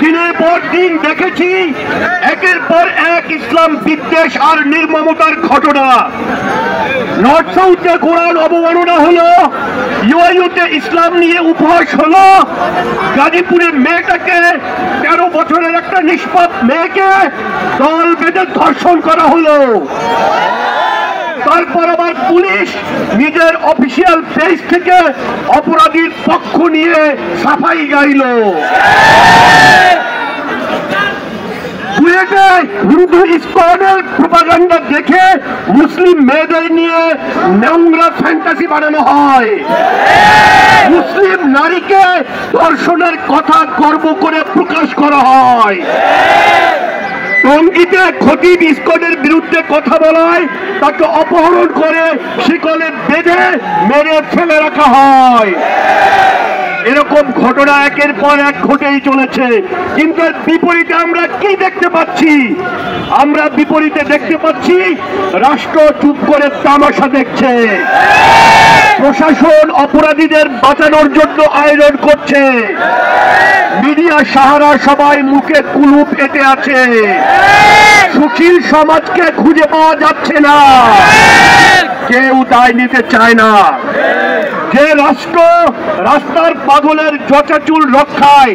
দিনের পর দিন দেখেছি একের পর এক ইসলাম বিদ্বেষ আর নির্মমতার ঘটনা। নর্থ সাউথে কোরআন অবমাননা হলো, ইউএইতে ইসলাম নিয়ে উপহাস হলো, গাজীপুরের মেয়েটাকে 13 বছরের একটা নিষ্পাপ মেয়েকে দল বেঁধে ধর্ষণ করা হলো। তারপর আবার পুলিশ নিজের অফিসিয়াল পেজ থেকে অপরাধীর পক্ষ নিয়ে সাফাই গাইল। বুয়েটে হিন্দু ইসকনের প্রোপাগান্ডা দেখে মুসলিম মেয়েদের নিয়ে নোংরা ফ্যান্টাসি বানানো হয়। মুসলিম নারীকে ধর্ষণের কথা গর্ব করে প্রকাশ করা হয়। টঙ্গীতে খতিব ইসকনের বিরুদ্ধে কথা বলায় তাকে অপহরণ করে শিকলে বেঁধে মেরে ফেলে রাখা হয়। এরকম ঘটনা একের পর এক ঘটেই চলেছে। কিন্তু বিপরীতে আমরা কি দেখতে পাচ্ছি? আমরা বিপরীতে দেখতে পাচ্ছি রাষ্ট্র চুপ করে তামাশা দেখছে, প্রশাসন অপরাধীদের বাঁচানোর জন্য আয়োজন করছে, মিডিয়া সাহারা সবাই মুখে কুলুপ এঁটে আছে, সুশীল সমাজকে খুঁজে পাওয়া যাচ্ছে না, কেউ দায় নিতে চায় না। যে রাষ্ট্র রাস্তার পাগলের জটাচুল রক্ষায়,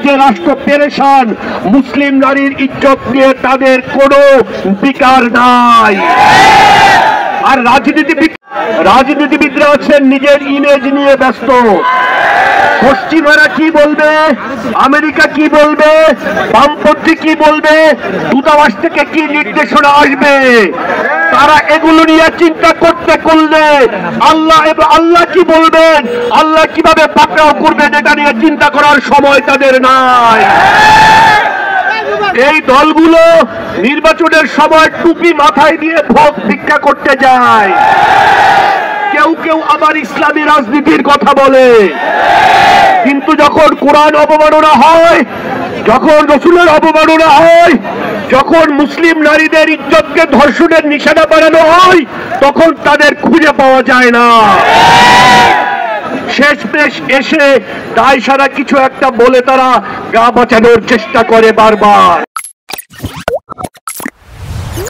যে রাষ্ট্র পেরেশান, মুসলিম নারীর ইজ্জত নিয়ে তাদের কোনো বিকার নাই। আর রাজনীতিবিদরা আছেন নিজের ইমেজ নিয়ে ব্যস্ত। পশ্চিমারা কি বলবে, আমেরিকা কি বলবে, বামপন্থী কি বলবে, দূতাবাস থেকে কি নির্দেশনা আসবে, তারা এগুলো নিয়ে চিন্তা করলে আল্লাহ কি বলবেন, আল্লাহ কিভাবে পাকড়াও করবেন, এটা নিয়ে চিন্তা করার সময় তাদের নাই। এই দলগুলো নির্বাচনের সময় টুপি মাথায় দিয়ে ভোট ভিক্ষা করতে যায়। কেউ কেউ আবার ইসলামী রাজনীতির কথা বলে, কিন্তু যখন কোরআন অবমাননা হয়, যখন রসুলের অবমাননা হয়, যখন মুসলিম নারীদের ইজ্জতকে ধর্ষণের নিশানা বানানো হয়, তখন তাদের খুঁজে পাওয়া যায় না। শেষমেশ এসে দায় সারা কিছু একটা বলে তারা গা বাঁচানোর চেষ্টা করে বারবার।